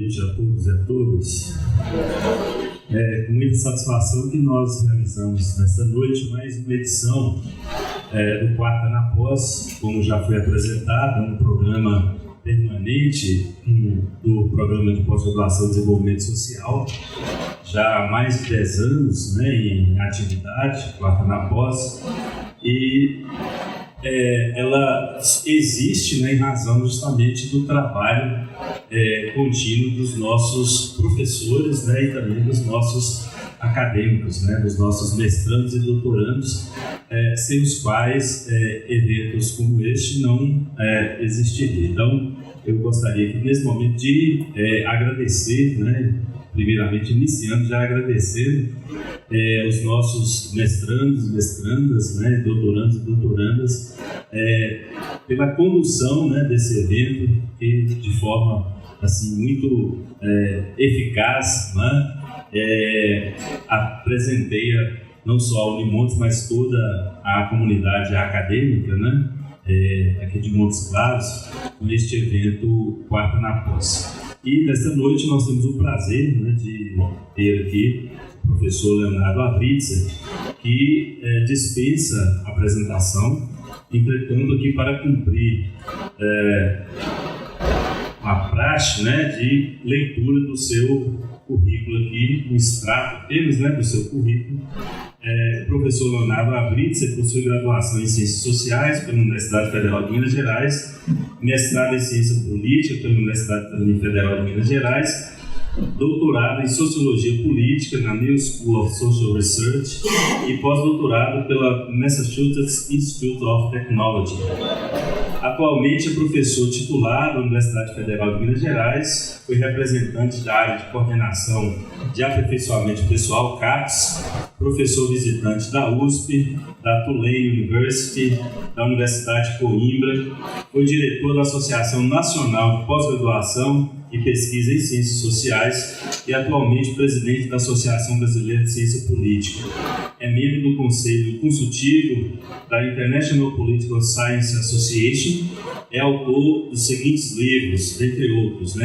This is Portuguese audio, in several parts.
noite a todos e a todas. Com muita satisfação que nós realizamos nesta noite mais uma edição do Quarta na Pós, como já foi apresentado, um programa permanente do Programa de Pós-Graduação e Desenvolvimento Social, já há mais de 10 anos em atividade, Quarta na Pós, e ela existe em razão justamente do trabalho contínuo dos nossos professores e também dos nossos acadêmicos, dos nossos mestrandos e doutorandos, sem os quais eventos como este não existiriam. Então, eu gostaria aqui nesse momento de agradecer, primeiramente iniciando já agradecendo os nossos mestrandos, mestrandas, doutorandos e doutorandas, pela condução desse evento, que de forma assim, muito eficaz apresenteia não só a Unimontes, mas toda a comunidade acadêmica aqui de Montes Claros, com este evento Quarta na Pós. E nesta noite nós temos o prazer de ter aqui o professor Leonardo Avritzer, que dispensa a apresentação, entretanto aqui para cumprir a praxe de leitura do seu currículo aqui, um extrato apenas do seu currículo. O professor Leonardo Avritzer possui graduação em Ciências Sociais pela Universidade Federal de Minas Gerais, mestrado em Ciência Política pela Universidade Federal de Minas Gerais, doutorado em Sociologia Política na New School of Social Research e pós-doutorado pela Massachusetts Institute of Technology. Atualmente é professor titular da Universidade Federal de Minas Gerais, foi representante da área de coordenação de aperfeiçoamento pessoal, CAPES, professor visitante da USP, da Tulane University, da Universidade de Coimbra, foi diretor da Associação Nacional de Pós-Graduação e Pesquisa em Ciências Sociais e atualmente presidente da Associação Brasileira de Ciência Política. É membro do Conselho Consultivo da International Political Science Association, é autor dos seguintes livros, entre outros,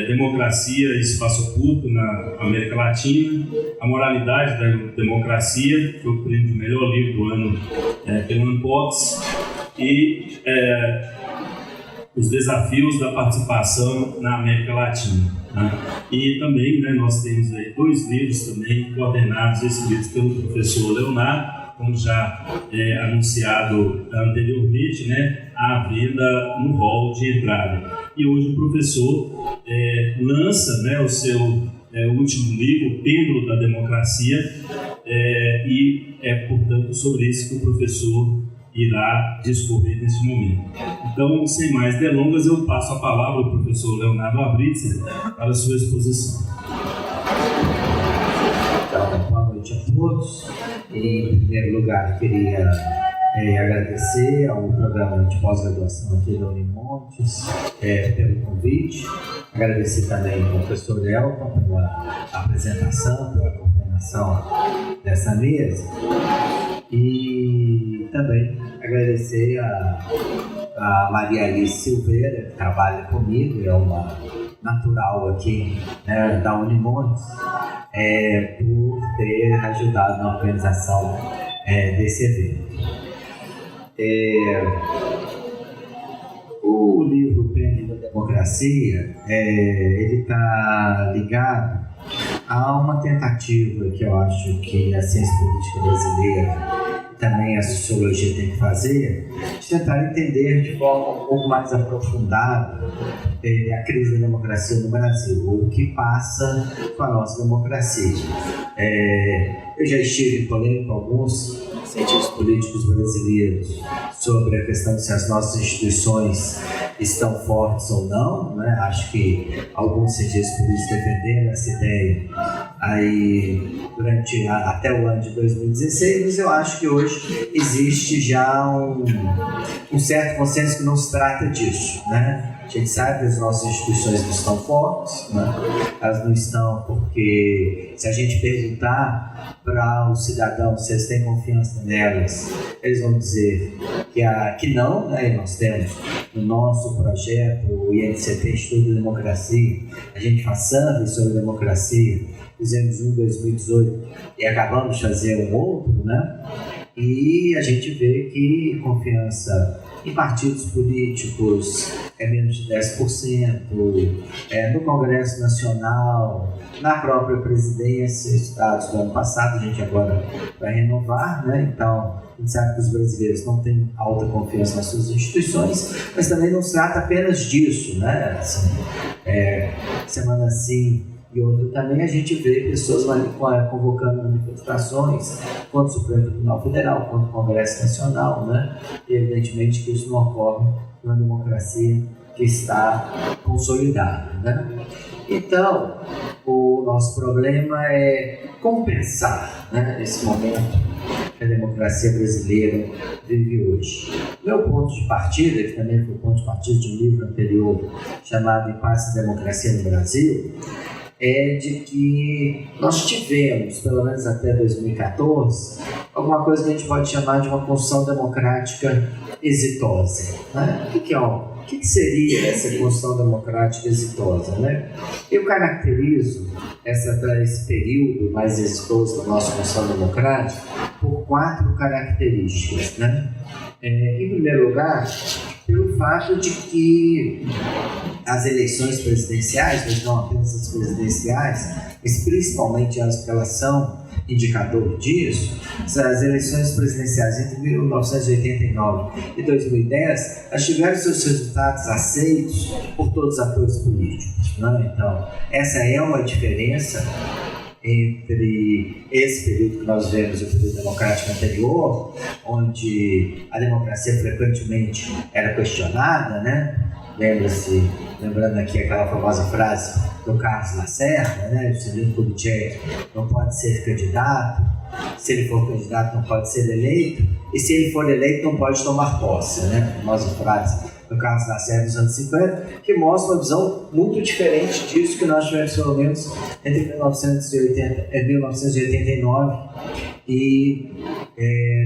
Democracia e Espaço Público na América Latina, A Moralidade da Democracia, que foi o prêmio de melhor livro do ano pelo Unbox, e Os Desafios da Participação na América Latina. E também nós temos dois livros também coordenados e escritos pelo professor Leonardo, como já anunciado anteriormente, à venda no hall de entrada. E hoje o professor lança o seu último livro, O Pêndulo da Democracia, e portanto, sobre isso que o professor irá discorrer neste momento. Então, sem mais delongas, eu passo a palavra ao professor Leonardo Avritzer para a sua exposição. Então, boa noite a todos. Em primeiro lugar, queria agradecer ao programa de pós-graduação aqui da Unimontes pelo convite. Agradecer também ao professor Elton pela apresentação, pela coordenação dessa mesa. E também agradecer a Maria Alice Silveira, que trabalha comigo, é uma natural aqui da Unimontes, por ter ajudado na organização desse evento. O livro Pêndulo da Democracia, ele está ligado a uma tentativa que eu acho que a ciência política brasileira e também a sociologia tem que fazer, de tentar entender de forma um pouco mais aprofundada a crise da democracia no Brasil, ou o que passa com a nossa democracia. Eu já estive em polêmica com alguns cientistas políticos brasileiros sobre a questão de se as nossas instituições estão fortes ou não, Acho que alguns cientistas políticos defenderam essa ideia aí durante até o ano de 2016, mas eu acho que hoje existe já um certo consenso que não se trata disso, A gente sabe que as nossas instituições não estão fortes, né? Elas não estão porque, se a gente perguntar para os cidadãos se eles têm confiança nelas, eles vão dizer que não, né? E nós temos no nosso projeto, o INCT Estudo de Democracia, a gente faz survey sobre democracia, fizemos um em 2018 e acabamos de fazer um outro, né? E a gente vê que confiança em partidos políticos é menos de 10%, no Congresso Nacional, na própria presidência, estados do ano passado, a gente agora vai renovar, né? Então, a gente sabe que os brasileiros não têm alta confiança nas suas instituições, mas também não se trata apenas disso, né? Assim, semana sim e outra também a gente vê pessoas convocando manifestações contra o Supremo Tribunal Federal, contra o Congresso Nacional, né? E evidentemente que isso não ocorre numa democracia que está consolidada, né? Então, o nosso problema é compensar, né, esse momento que a democracia brasileira vive hoje. Meu ponto de partida, que também foi o ponto de partida de um livro anterior chamado Em Paz e Democracia no Brasil, é de que nós tivemos, pelo menos até 2014, alguma coisa que a gente pode chamar de uma construção democrática exitosa, né? O que seria essa construção democrática exitosa, né? Eu caracterizo esse período mais exitoso da nossa construção democrática por 4 características, né? Em primeiro lugar, pelo fato de que as eleições presidenciais, mas não apenas as presidenciais, mas principalmente as que elas são indicador disso, as eleições presidenciais entre 1989 e 2010, elas tiveram seus resultados aceitos por todos os atores políticos, né? Então, essa é uma diferença entre esse período que nós vemos e o período democrático anterior, onde a democracia frequentemente era questionada, né? Lembrando aqui aquela famosa frase do Carlos Lacerda, né? O Juscelino Kubitschek não pode ser candidato, se ele for candidato não pode ser eleito, e se ele for eleito não pode tomar posse, né? A famosa frase do Carlos Lacerda dos anos 50, que mostra uma visão muito diferente disso que nós tivemos pelo menos entre 1989 e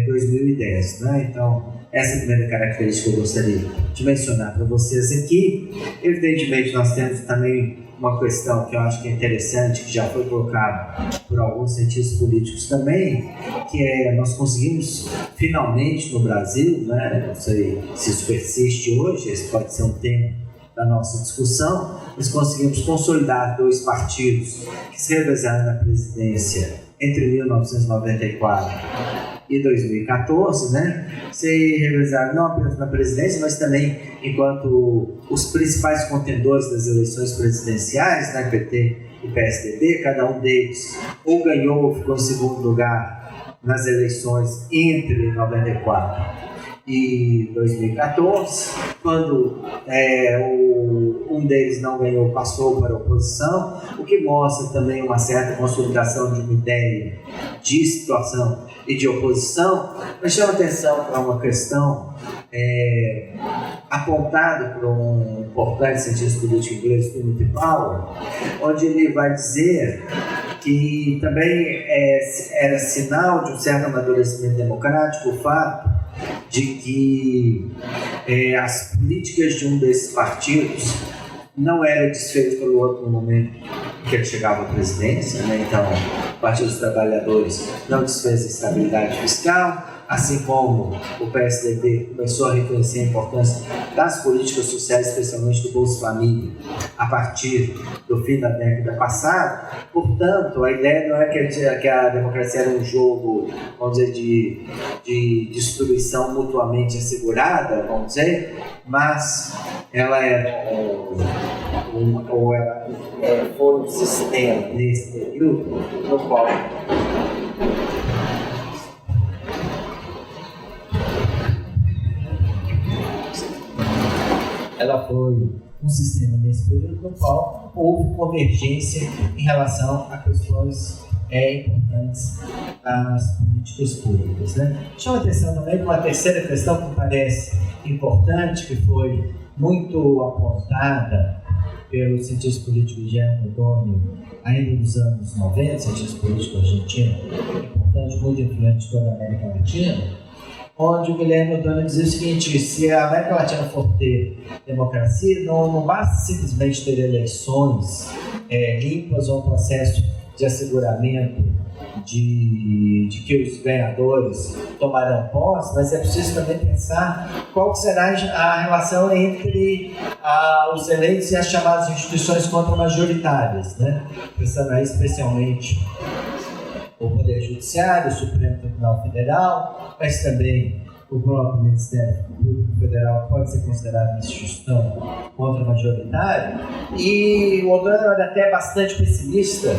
2010, né? Então, essa é a primeira característica que eu gostaria de mencionar para vocês aqui. Evidentemente, nós temos também uma questão que eu acho que é interessante, que já foi colocada por alguns cientistas políticos também, que é nós conseguimos finalmente no Brasil, né, não sei se isso persiste hoje, esse pode ser um tema da nossa discussão, nós conseguimos consolidar 2 partidos que se revezaram na presidência entre 1994 e 2014, né, se revezaram não apenas na presidência, mas também enquanto os principais contendores das eleições presidenciais, né, PT e PSDB, cada um deles ou ganhou ou ficou em segundo lugar nas eleições entre 94 e 2014, quando um deles não ganhou, passou para a oposição, o que mostra também uma certa consolidação de uma ideia de situação e de oposição. Mas chama atenção para uma questão apontada por um importante cientista político inglês, Timothy Power, onde ele vai dizer que também era sinal de um certo amadurecimento democrático o fato de que as políticas de um desses partidos não eram desfeitas pelo outro no momento que ele chegava à presidência, né? Então, o Partido dos Trabalhadores não desfez a estabilidade fiscal, assim como o PSDB começou a reconhecer a importância das políticas sociais, especialmente do Bolsa Família, a partir do fim da década passada. Portanto, a ideia não é que a democracia era um jogo, vamos dizer, de destruição mutuamente assegurada, vamos dizer, mas ela era foi um sistema nesse período no qual ela foi um sistema nesse período no qual houve convergência em relação a questões importantes das políticas públicas, né? Chama atenção também para uma terceira questão que me parece importante, que foi muito apontada pelo cientista político Guilherme Ottoni, ainda nos anos 90, cientista político argentino, importante, muito influente em toda a América Latina, onde o Guilherme Ottoni dizia o seguinte: se a América Latina for ter democracia, não basta simplesmente ter eleições limpas ou um processo de asseguramento de que os ganhadores tomarão posse, mas é preciso também pensar qual será a relação entre os eleitos e as chamadas instituições contra-majoritárias, né? Pensando aí especialmente o Poder Judiciário, o Supremo Tribunal Federal, mas também o próprio Ministério Público Federal pode ser considerado uma instituição contra-majoritária. E o Ottoni era até bastante pessimista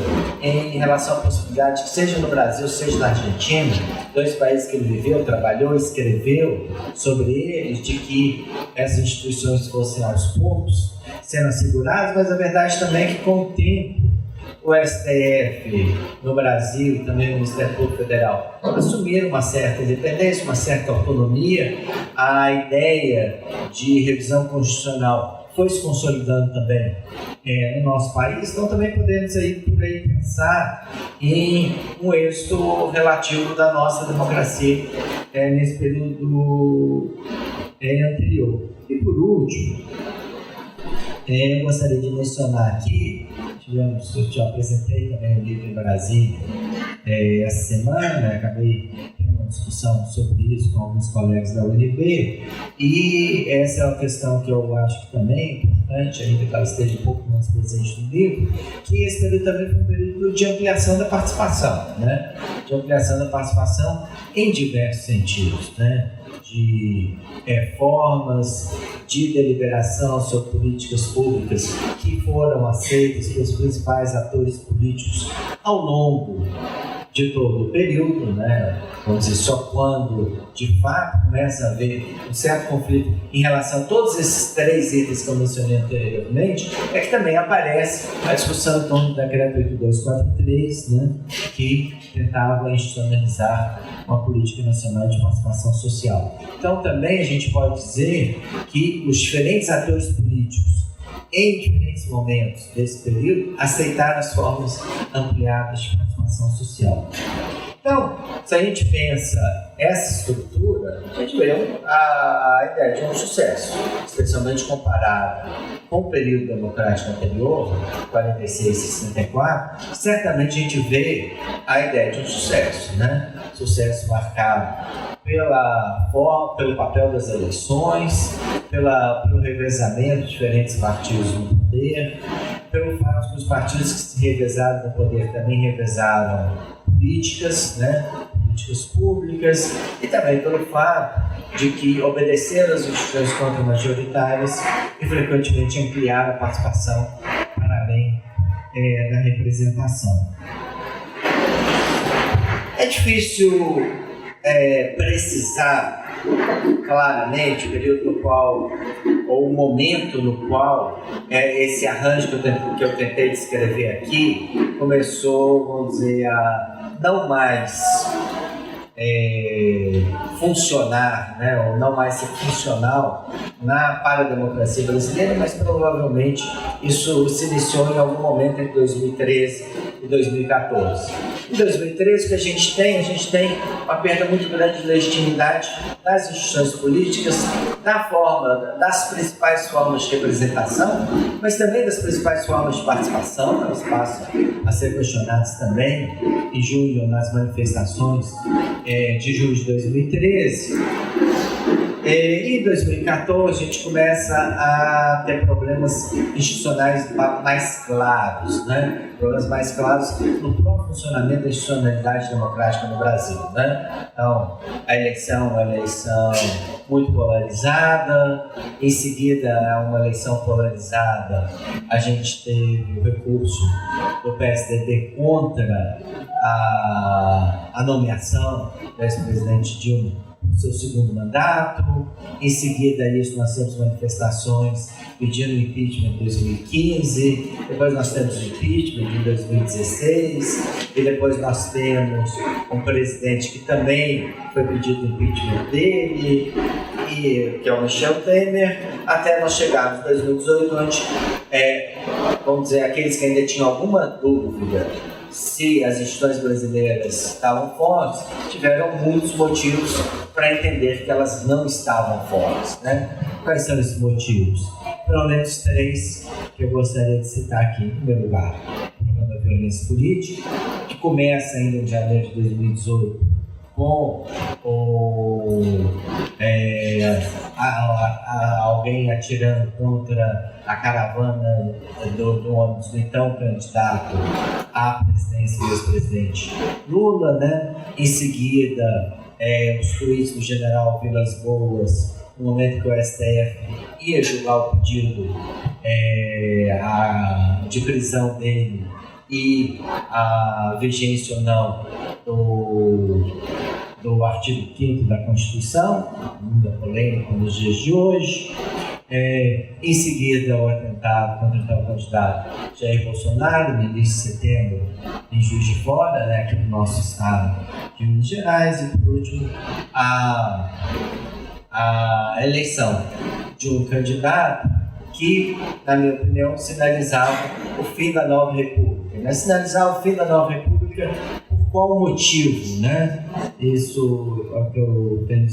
em relação à possibilidade que, seja no Brasil, seja na Argentina, dois países que ele viveu, trabalhou, escreveu sobre eles, de que essas instituições fossem aos poucos sendo asseguradas, mas a verdade também é que, com o tempo, o STF no Brasil e também o Ministério Público Federal assumiram uma certa independência, uma certa autonomia. A ideia de revisão constitucional foi se consolidando também no nosso país, então também podemos por aí pensar em um êxito relativo da nossa democracia nesse período anterior. E por último, eu gostaria de mencionar aqui, eu apresentei também o livro em Brasília essa semana, acabei tendo uma discussão sobre isso com alguns colegas da UNB, e essa é uma questão que eu acho que também é importante, ainda que ela esteja um pouco mais presente no livro, que esse período também foi um período de ampliação da participação, né? De ampliação da participação em diversos sentidos, né? De formas de deliberação sobre políticas públicas que foram aceitas pelos principais atores políticos ao longo de todo o período, né? Vamos dizer, só quando de fato começa a haver um certo conflito em relação a todos esses três itens que eu mencionei anteriormente, é que também aparece a discussão em torno do Decreto 8243, né? Que tentava institucionalizar uma política nacional de participação social. Então também a gente pode dizer que os diferentes atores políticos em diferentes momentos desse período aceitaram as formas ampliadas de participação social. Então, se a gente pensa essa estrutura, a gente vê a ideia de um sucesso, especialmente comparado com o período democrático anterior, 46 e 64, certamente a gente vê a ideia de um sucesso, né? Sucesso marcado pelo papel das eleições, pelo revezamento de diferentes partidos no poder, pelo fato que os partidos que se revezaram no poder também revezaram políticas, né? Políticas públicas, e também pelo fato de que obedeceram às instituições contra-majoritárias e frequentemente ampliaram a participação para além da representação. É difícil precisar claramente o período no qual, ou o momento no qual esse arranjo que eu tentei descrever aqui começou, vamos dizer, a não mais funcionar, né, ou não mais ser funcional para a democracia brasileira, mas provavelmente isso se iniciou em algum momento entre 2013 e 2014. Em 2013, o que a gente tem uma perda muito grande de legitimidade das instituições políticas, das principais formas de representação, mas também das principais formas de participação, elas passam a ser questionadas também em junho, nas manifestações de junho de 2013. E em 2014 a gente começa a ter problemas institucionais mais claros, né? Problemas mais claros no próprio funcionamento da institucionalidade democrática no Brasil, né? Então, a eleição é uma eleição muito polarizada, em seguida uma eleição polarizada, a gente teve o recurso do PSDB contra a nomeação do ex-presidente Dilma seu segundo mandato. Em seguida isso nós temos manifestações pedindo o impeachment em 2015, depois nós temos o impeachment em 2016 e depois nós temos um presidente que também foi pedido o impeachment dele, e que é o Michel Temer, até nós chegarmos em 2018, onde, vamos dizer, aqueles que ainda tinham alguma dúvida se as instituições brasileiras estavam fortes, tiveram muitos motivos para entender que elas não estavam fortes, né? Quais são esses motivos? Pelo menos 3 que eu gostaria de citar aqui. Em primeiro lugar, o problema da violência política, que começa ainda em janeiro de 2018 com alguém atirando contra a caravana do ônibus do então candidato à presidência e ex-presidente Lula, né? Em seguida, os tweets do general Vilas Boas, no momento que o STF ia julgar o pedido de prisão dele e a vigência ou não do artigo 5º da Constituição, muita polêmica nos dias de hoje. Em seguida, o atentado contra o tal candidato Jair Bolsonaro, no início de setembro, em Juiz de Fora, né, aqui no nosso estado de Minas Gerais. E, por último, a eleição de um candidato que, na minha opinião, sinalizava o fim da nova república. Né? Sinalizava o fim da nova república por qual motivo? Né? Isso é o que eu tenho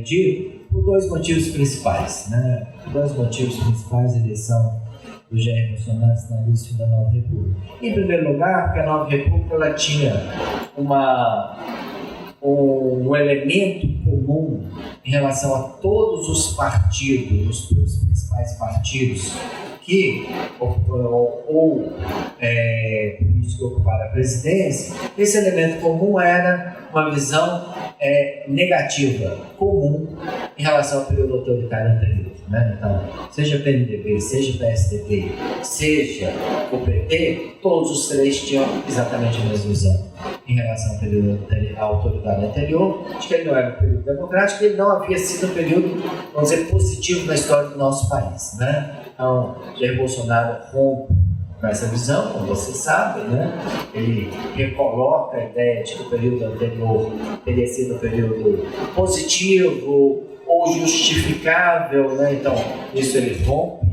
dito, por 2 motivos principais. Né? Por 2 motivos principais, a eleição do Jair Bolsonaro sinaliza o fim da nova república. Em primeiro lugar, porque a nova república ela tinha um elemento comum em relação a todos os partidos, os principais partidos que ocuparam a presidência. Esse elemento comum era uma visão negativa, comum, em relação ao período autoritário anterior. Né? Então, seja PMDB, seja PSDB, seja o PT, todos os 3 tinham exatamente a mesma visão em relação ao período autoritário anterior, de que ele não era um período democrático, ele não havia sido um período, vamos dizer, positivo na história do nosso país. Né? Então, Jair Bolsonaro rompe com essa visão, como você sabe, né? Ele recoloca a ideia de que o período anterior teria sido um período positivo ou justificável, né? Então, isso ele rompe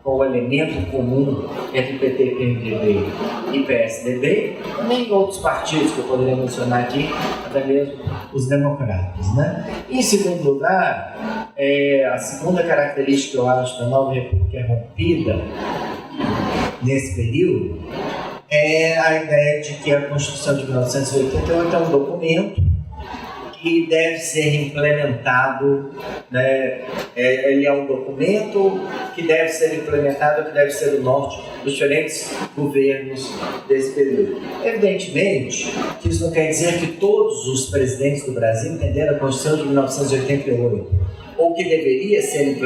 com o elemento comum entre PT, PMDB e PSDB, também outros partidos que eu poderia mencionar aqui, até mesmo os democratas. Né? Em segundo lugar, a segunda característica que eu acho da nova república rompida nesse período é a ideia de que a Constituição de 1988 é um documento que deve ser implementado, né? Ele é um documento que deve ser implementado, que deve ser o norte dos diferentes governos desse período. Evidentemente, que isso não quer dizer que todos os presidentes do Brasil entenderam a Constituição de 1988, ou que deveria ser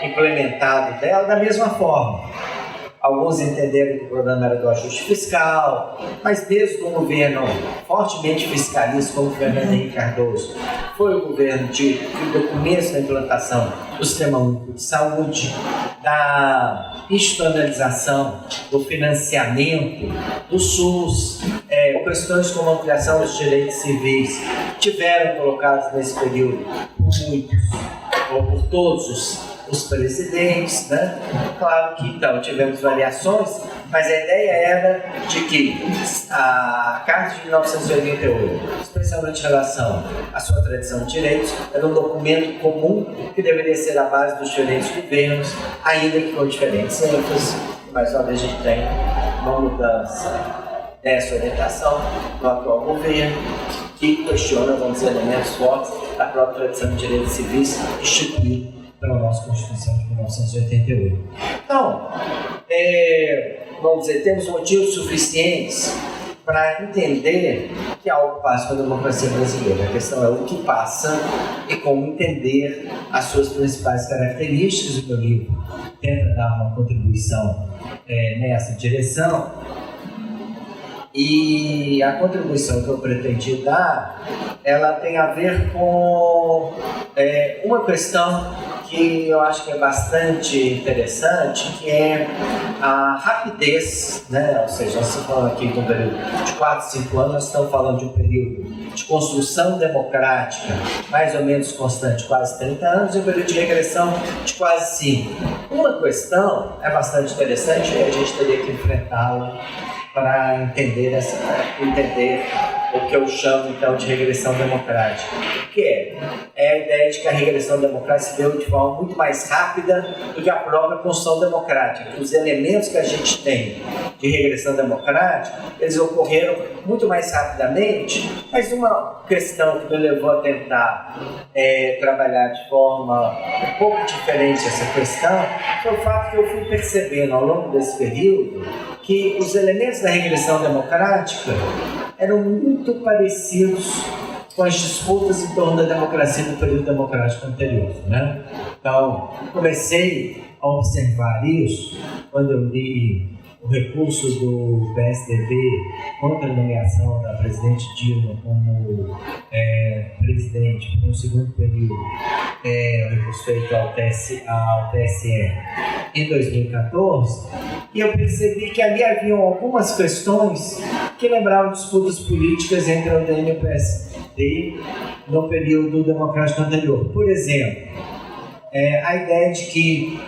implementado dela da mesma forma. Alguns entenderam que o problema era do ajuste fiscal, mas desde um governo fortemente fiscalista, como o Fernando Henrique Cardoso, foi o governo do começo da implantação do Sistema Único de Saúde, da institucionalização do financiamento do SUS, questões como a ampliação dos direitos civis, tiveram colocados nesse período por muitos, ou por todos os presidentes, né? Claro que então tivemos variações, mas a ideia era de que a Carta de 1988, especialmente em relação à sua tradição de direitos, era um documento comum que deveria ser a base dos diferentes governos, ainda que com diferentes ênfases. Mais uma vez a gente tem uma mudança dessa orientação no atual governo, que questiona, vamos dizer, elementos fortes da própria tradição de direitos civis instituída pela nossa Constituição de 1988. Então, vamos dizer, temos motivos suficientes para entender que algo passa com a democracia brasileira. A questão é o que passa e como entender as suas principais características. O meu livro tenta dar uma contribuição nessa direção. E a contribuição que eu pretendi dar ela tem a ver com uma questão que eu acho que é bastante interessante, que é a rapidez, né? Ou seja, nós estamos falando aqui de um período de 4, 5 anos, nós estamos falando de um período de construção democrática mais ou menos constante, quase 30 anos, e um período de regressão de quase 5. Uma questão é bastante interessante e a gente teria que enfrentá-la para entender o que eu chamo então de regressão democrática, que é a ideia de que a regressão democrática se deu de forma muito mais rápida do que a própria construção democrática. Os elementos que a gente tem de regressão democrática, eles ocorreram muito mais rapidamente, mas uma questão que me levou a tentar trabalhar de forma um pouco diferente essa questão foi o fato que eu fui percebendo ao longo desse período que os elementos da regressão democrática eram muito parecidos com as disputas em torno da democracia do período democrático anterior, né? Então, comecei a observar isso quando eu li o recurso do PSDB contra a nomeação da presidente Dilma como presidente por um segundo período, o recurso feito ao TSE em 2014, e eu percebi que ali haviam algumas questões que lembravam disputas políticas entre a UDN e o PSD no período democrático anterior. Por exemplo, a ideia de que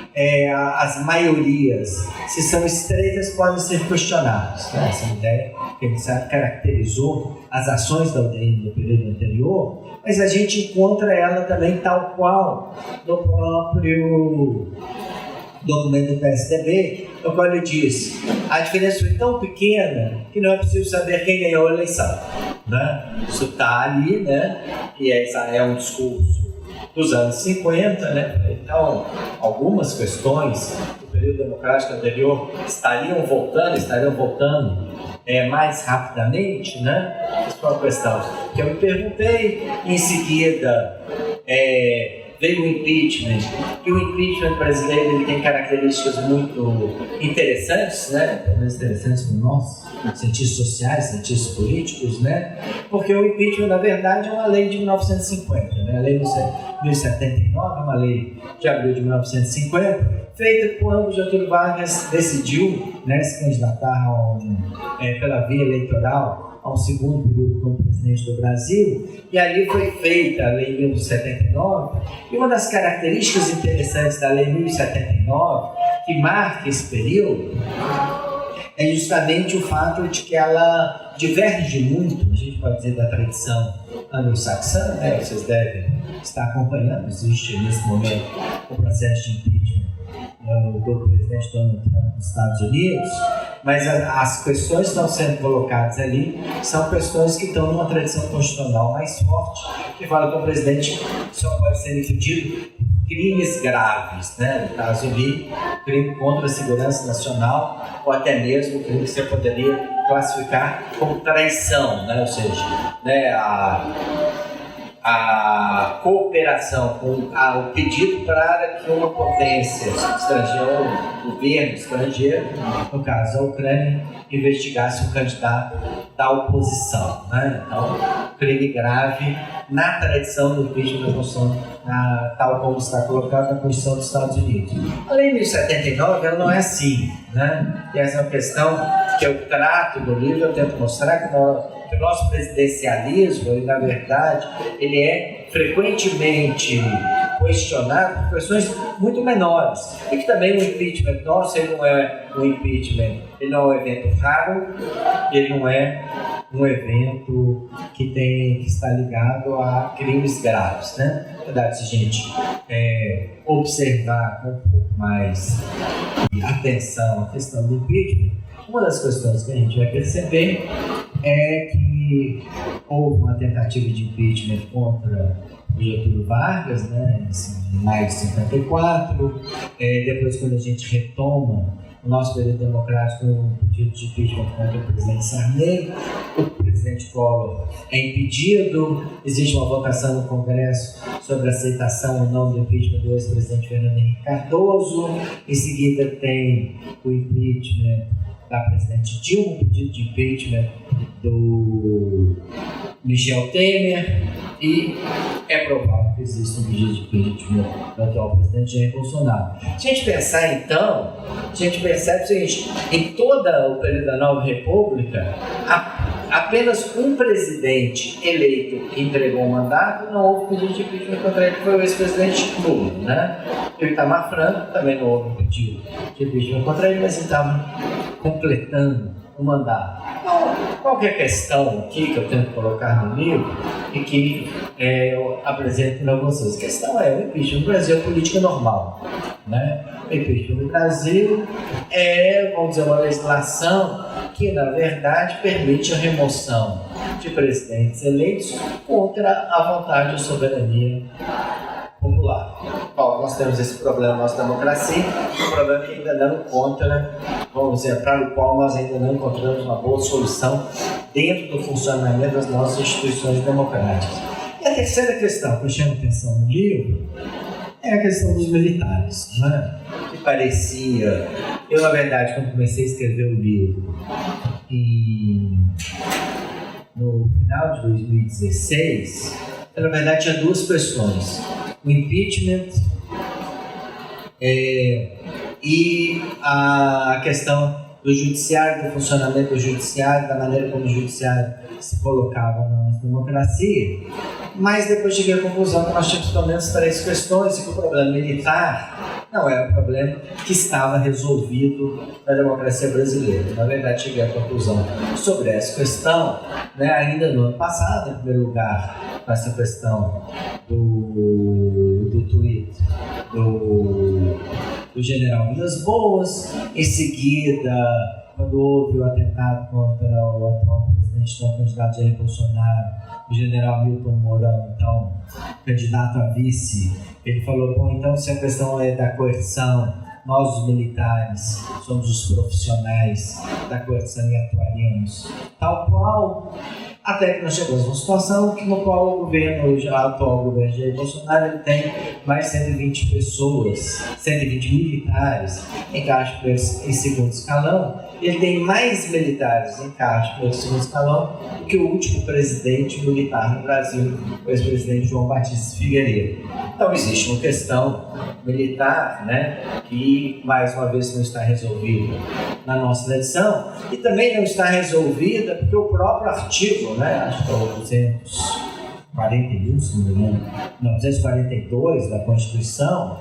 as maiorias, se são estreitas, podem ser questionadas, né? Essa ideia que caracterizou as ações da UDN no período anterior, mas a gente encontra ela também tal qual no próprio documento do PSDB, no qual ele diz: a diferença foi tão pequena que não é possível saber quem ganhou a eleição, né? Isso está ali, né? E é um discurso dos anos 50, né? Então, algumas questões do período democrático anterior estariam voltando mais rapidamente, né? Isso foi uma questão que eu me perguntei. Em seguida, veio o impeachment, e o impeachment brasileiro ele tem características muito interessantes, né? Interessantes para nós, cientistas sociais, cientistas políticos, né? Porque o impeachment, na verdade, é uma lei de 1950, né? A lei de 1079 é uma lei de abril de 1950, feita quando Getúlio Vargas decidiu, né, se candidatar pela via eleitoral ao segundo período como presidente do Brasil, e ali foi feita a Lei 1079, e uma das características interessantes da Lei 1079, que marca esse período, é justamente o fato de que ela diverge muito, a gente pode dizer, da tradição anglo-saxã, né? Vocês devem estar acompanhando, existe nesse momento o processo de impeachment do presidente Donald Trump dos Estados Unidos, mas as questões que estão sendo colocadas ali são questões que estão numa tradição constitucional mais forte, que fala que o presidente só pode ser impedido por crimes graves, né? No caso ali, crime contra a segurança nacional, ou até mesmo crime que você poderia classificar como traição, né? Ou seja, né, a cooperação com o pedido para que uma potência estrangeira, um governo estrangeiro, no caso a Ucrânia, investigasse um candidato da oposição, né? Então, crime grave na tradição do impeachment da Constituição, tal como está colocado na Constituição dos Estados Unidos. A Lei 1079, ela não é assim, né? E essa é uma questão que eu trato no livro, eu tento mostrar que o nosso presidencialismo, ele, na verdade, ele é frequentemente questionado por questões muito menores. E que também o impeachment nosso, ele não é um impeachment, ele não é um evento raro, ele não é um evento que está ligado a crimes graves, né? Na verdade, se a gente observar com um pouco mais atenção a questão do impeachment, uma das questões que a gente vai perceber é que houve uma tentativa de impeachment contra o Getúlio Vargas, né, em maio de 54. Depois, quando a gente retoma o nosso período democrático, um pedido de impeachment contra o presidente Sarney, o presidente Collor é impedido, existe uma votação no Congresso sobre a aceitação ou não do impeachment do ex-presidente Fernando Henrique Cardoso. Em seguida tem o impeachment da presidente Dilma, um pedido de impeachment Michel Temer, e é provável que exista um pedido de impeachment do atual presidente Jair Bolsonaro. Se a gente pensar então, a gente percebe o seguinte: em todo o período da Nova República, apenas um presidente eleito que entregou um mandato, não houve pedido de impeachment contra ele, que foi o ex-presidente Lula, né? O Itamar Franco também não houve pedido de impeachment contra ele, mas ele estava completando o mandato. Então, qualquer questão aqui que eu tento colocar no livro e que eu apresento para vocês, a questão é: o impeachment no Brasil é política normal, né? O impeachment no Brasil é, vamos dizer, uma legislação que, na verdade, permite a remoção de presidentes eleitos contra a vontade de soberania popular. Bom, nós temos esse problema na nossa democracia, um problema que ainda não encontra, vamos dizer, para o qual nós ainda não encontramos uma boa solução dentro do funcionamento das nossas instituições democráticas. E a terceira questão que eu chamo atenção no livro é a questão dos militares, né? Que parecia... Eu, na verdade, quando comecei a escrever o livro, no final de 2016, na verdade tinha duas questões: o impeachment e a questão do judiciário, do funcionamento do judiciário, da maneira como o judiciário se colocava na nossa democracia. Mas depois cheguei à conclusão que nós tínhamos pelo menos três questões e que o problema militar não era um problema que estava resolvido na democracia brasileira. Na verdade, cheguei à conclusão sobre essa questão, né, ainda no ano passado, em primeiro lugar, com essa questão do tweet do general Vilas Boas. Em seguida, quando houve o atentado contra o atual presidente, o candidato Jair Bolsonaro, o general Milton Mourão, então, candidato a vice, ele falou: bom, então se a questão é da coerção, nós os militares somos os profissionais da coerção e atuaremos tal qual, até que nós chegamos a uma situação no qual o atual governo de Jair Bolsonaro, ele tem mais 120 pessoas, 120 militares em cargos em segundo escalão. Ele tem mais militares em cargos pelo segundo escalão do que o último presidente militar no Brasil, o ex-presidente João Batista Figueiredo. Então existe uma questão militar, né, que mais uma vez não está resolvida na nossa legislação, e também não está resolvida porque o próprio artigo, né, acho que é o 241, se não me engano, 242 da Constituição,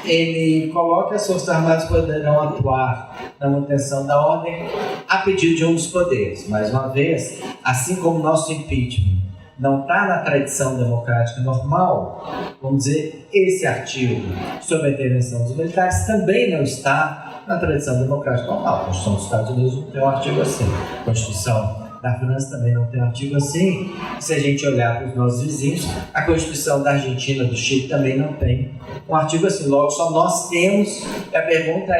ele coloca que as Forças Armadas poderão atuar na manutenção da ordem a pedido de um dos poderes. Mais uma vez, assim como o nosso impeachment não está na tradição democrática normal, vamos dizer, esse artigo sobre a intervenção dos militares também não está na tradição democrática normal. A Constituição dos Estados Unidos não tem um artigo assim. A Constituição da França também não tem um artigo assim. Se a gente olhar para os nossos vizinhos, a Constituição da Argentina, do Chile também não tem um artigo assim. Logo, só nós temos. E a pergunta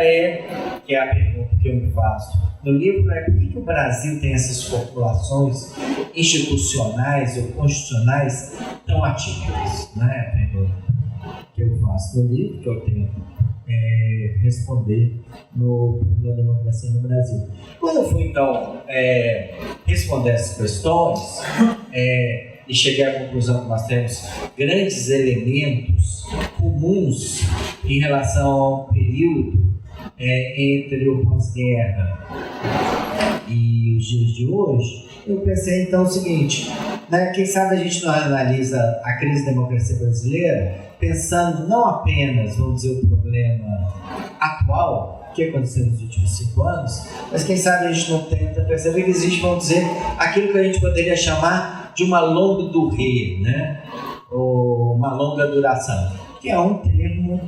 que é a pergunta que eu me faço no livro, é por que o Brasil tem essas formulações institucionais ou constitucionais tão atípicas, né? A pergunta que eu faço no livro, que eu tento responder no da democracia no Brasil. Quando eu fui, então, responder essas questões e cheguei à conclusão que nós temos grandes elementos comuns em relação ao período entre o pós-guerra e os dias de hoje, eu pensei então o seguinte, né, quem sabe a gente não analisa a crise da democracia brasileira pensando não apenas, vamos dizer, o problema atual que aconteceu nos últimos 5 anos, mas quem sabe a gente não tenta perceber que existe, vamos dizer, aquilo que a gente poderia chamar de uma longue durée, né? Ou uma longa duração, que é um termo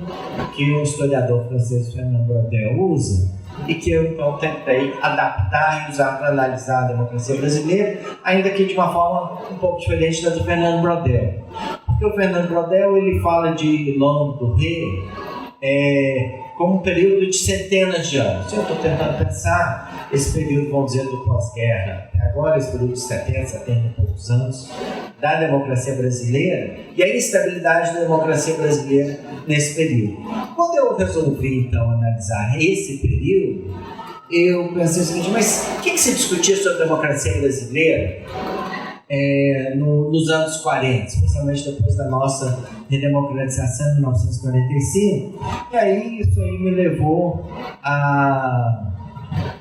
que o historiador francês Fernand Braudel usa e que eu então tentei adaptar e usar para analisar a democracia brasileira, ainda que de uma forma um pouco diferente da do Fernand Braudel. Porque o Fernand Braudel, ele fala de longue durée como um período de centenas de anos. Eu estou tentando pensar esse período, vamos dizer, do pós-guerra até agora, esse período de 70 e poucos anos da democracia brasileira e a instabilidade da democracia brasileira nesse período. Quando eu resolvi, então, analisar esse período, eu pensei o seguinte, mas o que se discutia sobre a democracia brasileira nos anos 40, especialmente depois da nossa redemocratização em 1945. E aí isso aí me levou a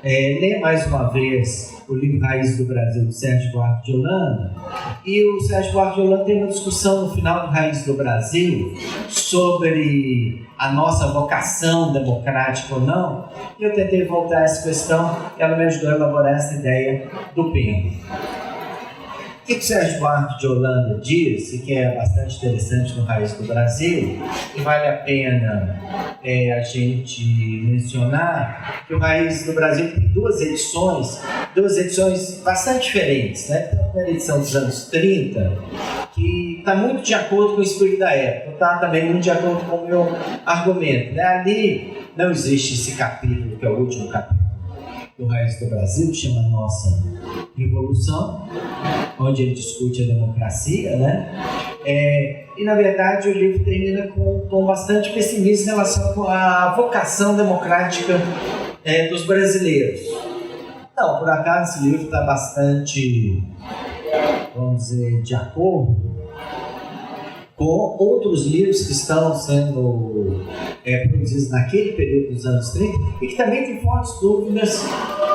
ler mais uma vez o livro Raiz do Brasil, de Sérgio Buarque de Holanda. E o Sérgio Buarque de Holanda tem uma discussão no final do Raiz do Brasil sobre a nossa vocação democrática ou não. E eu tentei voltar a essa questão e ela me ajudou a elaborar essa ideia do pêndulo. O que o Sérgio Buarque de Holanda diz, e que é bastante interessante no Raiz do Brasil, e vale a pena a gente mencionar, que o Raiz do Brasil tem duas edições bastante diferentes, né? Tem uma edição dos anos 30, que está muito de acordo com o espírito da época, está também muito de acordo com o meu argumento, né? Ali não existe esse capítulo, que é o último capítulo do Raiz do Brasil, que chama Nossa Revolução, onde ele discute a democracia, né? E, na verdade, o livro termina com um tom bastante pessimista em relação à vocação democrática dos brasileiros. Não, por acaso, esse livro está bastante, vamos dizer, de acordo com outros livros que estão sendo produzidos naquele período dos anos 30 e que também tem fortes dúvidas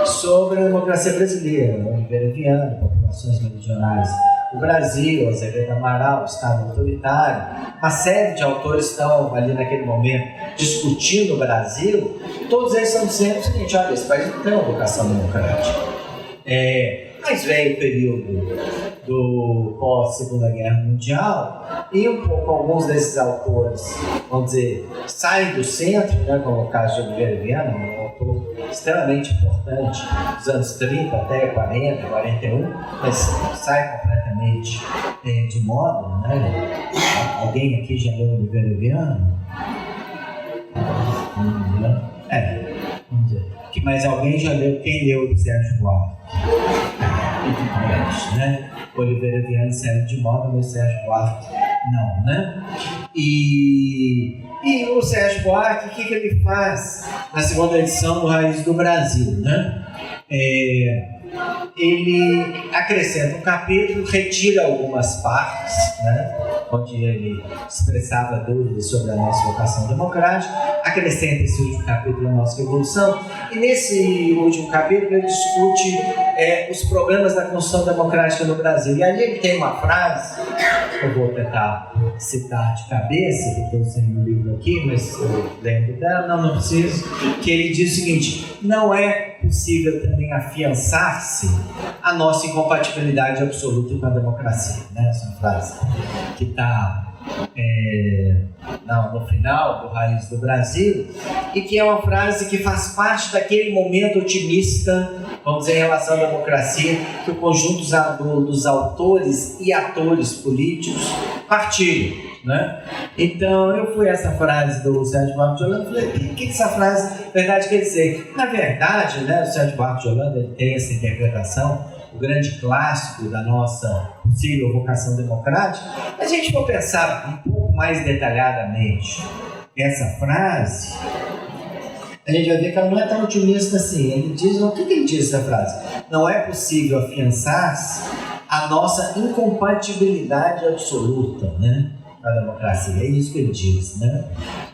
sobre a democracia brasileira. Oliveira Viana, Populações Meridionais do Brasil, Azevedo Amaral, Estado Autoritário. Uma série de autores estão ali naquele momento discutindo o Brasil. Todos eles estão dizendo o seguinte: olha, esse país não tem uma vocação democrática. Mas veio o período do pós-Segunda Guerra Mundial e um pouco alguns desses autores, vamos dizer, saem do centro, né, como o caso de Oliveira Viana, um autor extremamente importante dos anos 30 até 40, 41, mas sai completamente de moda, né? Alguém aqui já leu Oliveira Viana? Vamos dizer. Mas alguém já leu? Quem leu o Sérgio Buarque? Né? Oliveira Viana saiu de moda, mas o Sérgio Buarque não, né? E o Sérgio Buarque, o que ele faz na segunda edição do Raiz do Brasil, né? Ele acrescenta um capítulo, retira algumas partes, né, onde ele expressava dúvidas sobre a nossa vocação democrática, acrescenta esse último capítulo da nossa Revolução, e nesse último capítulo ele discute os problemas da construção democrática no Brasil. E ali ele tem uma frase, eu vou tentar citar de cabeça, que estou sem o livro aqui, mas eu lembro dela, não preciso, que ele diz o seguinte: não é possível também afiançar-se a nossa incompatibilidade absoluta com a democracia, né? Essa é uma frase que está no final do Raiz do Brasil, e que é uma frase que faz parte daquele momento otimista, vamos dizer, em relação à democracia, que o conjunto dos autores e atores políticos partilham, né? Então eu fui essa frase do Sérgio Buarque de Holanda e falei: o que essa frase na verdade quer dizer? Na verdade, né, o Sérgio Buarque de Holanda ele tem essa interpretação, o grande clássico da nossa possível vocação democrática. Mas se a gente for pensar um pouco mais detalhadamente essa frase, a gente vai ver que ela não é tão otimista assim. Ele diz, o que ele diz nessa frase? Não é possível afiançar a nossa incompatibilidade absoluta, né, da democracia. É isso que ele diz, né?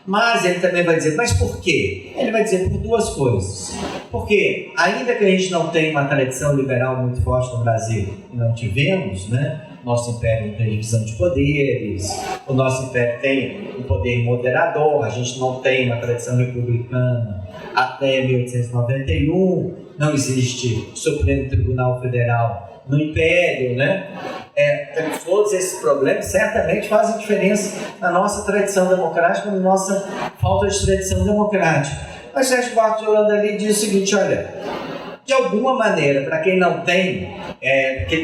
Mas ele também vai dizer, mas por quê? Ele vai dizer por duas coisas. Porque ainda que a gente não tenha uma tradição liberal muito forte no Brasil, e não tivemos, né? Nosso império não tem divisão de poderes, o nosso império tem um poder moderador, a gente não tem uma tradição republicana até 1891, não existe Supremo Tribunal Federal no Império, né? Todos esses problemas certamente fazem diferença na nossa tradição democrática, na nossa falta de tradição democrática. Mas Sérgio Buarque de Holanda ali diz o seguinte: olha, de alguma maneira, para quem não tem,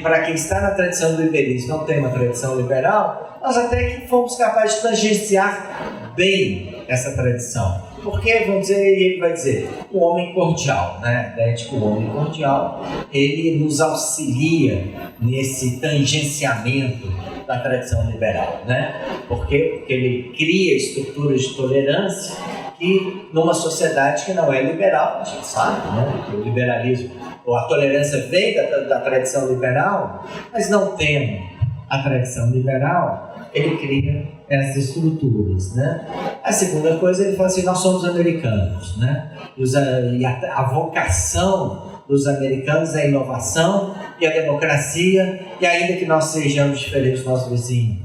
para quem está na tradição do liberalismo, não tem uma tradição liberal, nós até que fomos capazes de tangenciar bem essa tradição. Porque, vamos dizer, ele vai dizer, o homem cordial, né? A ideia de que o homem cordial, ele nos auxilia nesse tangenciamento da tradição liberal, né? Por quê? Porque ele cria estruturas de tolerância que, numa sociedade que não é liberal, a gente sabe, né? Que o liberalismo ou a tolerância vem da tradição liberal, mas não tendo a tradição liberal, ele cria essas estruturas, né? A segunda coisa, ele fala assim, nós somos americanos, né? E a vocação dos americanos é a inovação e a democracia, e ainda que nós sejamos diferentes do nosso vizinho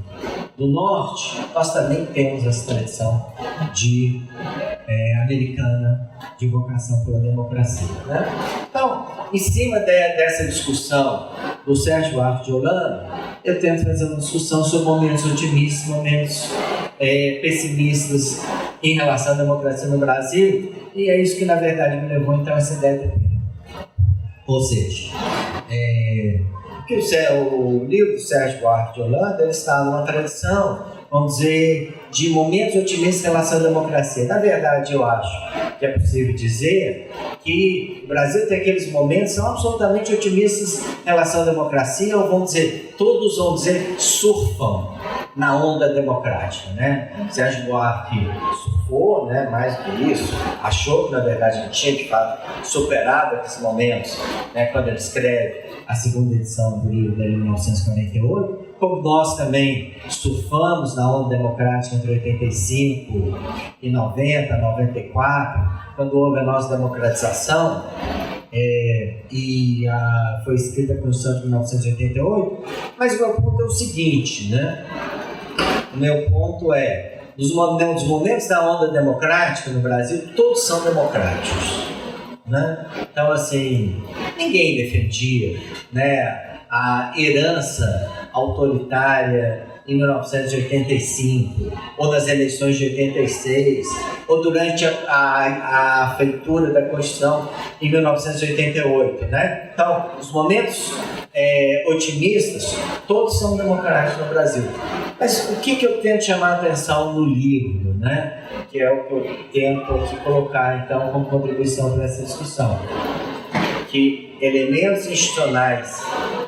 do norte, nós também temos essa tradição americana de vocação pela democracia, né? Então, em cima dessa discussão do Sérgio Buarque de Holanda, eu tento fazer uma discussão sobre momentos otimistas, momentos pessimistas em relação à democracia no Brasil, e é isso que na verdade me levou então a essa ideia. Ou seja, o livro do Sérgio Buarque de Holanda ele está numa tradição, vamos dizer, de momentos otimistas em relação à democracia. Na verdade, eu acho que é possível dizer que o Brasil tem aqueles momentos que são absolutamente otimistas em relação à democracia, ou todos vão dizer, surfam na onda democrática, né? Sérgio Buarque surfou, né? Mais do que isso, achou que na verdade ele tinha de fato superado esses momentos, né? Quando ele escreve a segunda edição do livro dele em 1948, como nós também surfamos na onda democrática entre 85 e 90, 94, quando houve a nossa democratização, foi escrita a Constituição de 1988, mas o meu ponto é o seguinte, né? O meu ponto é, dos momentos da onda democrática no Brasil, todos são democráticos, né? Então, assim, ninguém defendia, né, a herança autoritária em 1985, ou nas eleições de 86, ou durante a feitura da Constituição em 1988, né? Então, os momentos otimistas, todos são democráticos no Brasil. Mas o que eu tento chamar a atenção no livro, né? Que é o que eu tento aqui colocar, então, como contribuição para essa discussão. Que elementos institucionais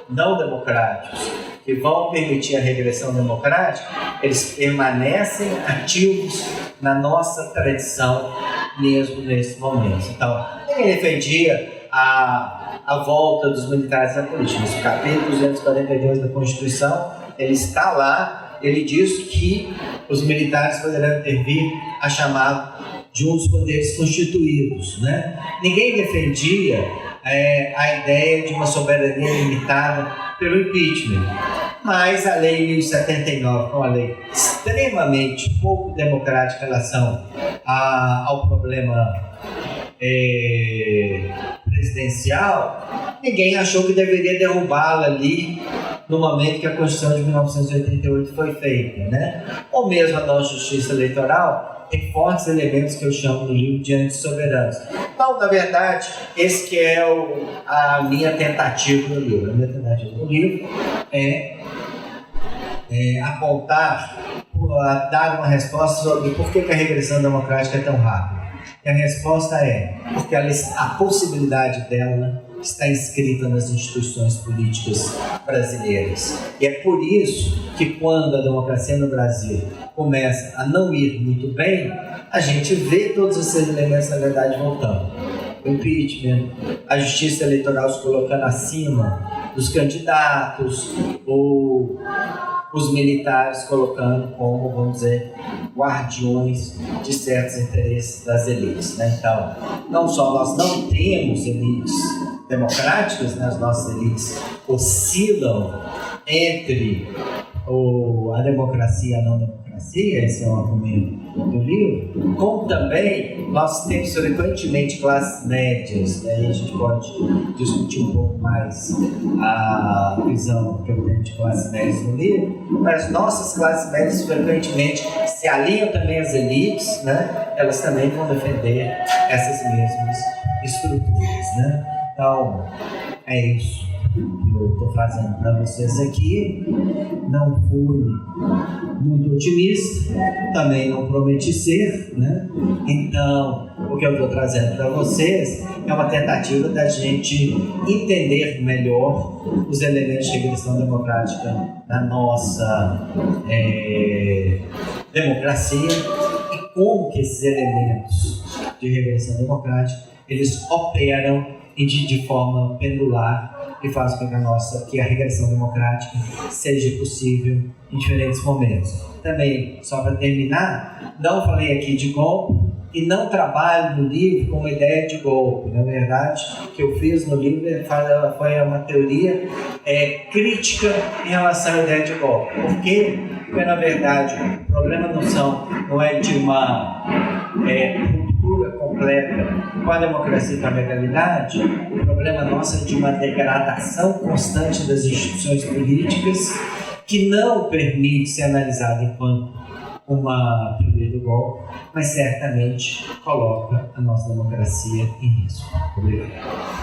não democráticos que vão permitir a regressão democrática, eles permanecem ativos na nossa tradição mesmo nesse momento. Então, ninguém defendia a volta dos militares à política, mas o capítulo 242 da Constituição, ele está lá, ele diz que os militares poderão intervir a chamada de um dos poderes constituídos, né? Ninguém defendia a ideia de uma soberania limitada pelo impeachment, mas a Lei 1079, que é uma lei extremamente pouco democrática em relação ao problema presidencial, ninguém achou que deveria derrubá-la ali no momento que a Constituição de 1988 foi feita, né? Ou mesmo a nossa justiça eleitoral tem fortes elementos que eu chamo no livro de antissoberanos. Então, na verdade, esse que é a minha tentativa no livro. A minha tentativa no livro é apontar, dar uma resposta sobre por que a regressão democrática é tão rápida. E a resposta é porque a possibilidade dela está inscrita nas instituições políticas brasileiras. E é por isso que quando a democracia no Brasil começa a não ir muito bem, a gente vê todos esses elementos, na verdade, voltando. O impeachment, a justiça eleitoral se colocando acima dos candidatos, ou os militares colocando como, vamos dizer, guardiões de certos interesses das elites, né? Então, não só nós não temos elites democráticas, né? As nossas elites oscilam entre a democracia e a não democracia, esse é o argumento do livro, como também nós temos frequentemente classes médias, né? E a gente pode discutir um pouco mais a visão que eu tenho de classes médias no livro, mas nossas classes médias frequentemente se alinham também às elites, né? Elas também vão defender essas mesmas estruturas, né? Então, é isso que eu estou fazendo para vocês aqui. Não fui muito otimista, também não prometi ser, né? Então, o que eu estou trazendo para vocês é uma tentativa da gente entender melhor os elementos de regressão democrática na nossa democracia e como que esses elementos de regressão democrática eles operam de forma pendular e faz com que a regressão democrática seja possível em diferentes momentos. Também, só para terminar, não falei aqui de golpe e não trabalho no livro com uma ideia de golpe. Na verdade, o que eu fiz no livro foi uma teoria crítica em relação à ideia de golpe. Por quê? Porque, na verdade, o problema não é de uma ruptura completa com a democracia e com a legalidade. O problema nosso é de uma degradação constante das instituições políticas que não permite ser analisada enquanto uma teoria do golpe, mas certamente coloca a nossa democracia em risco. Obrigado.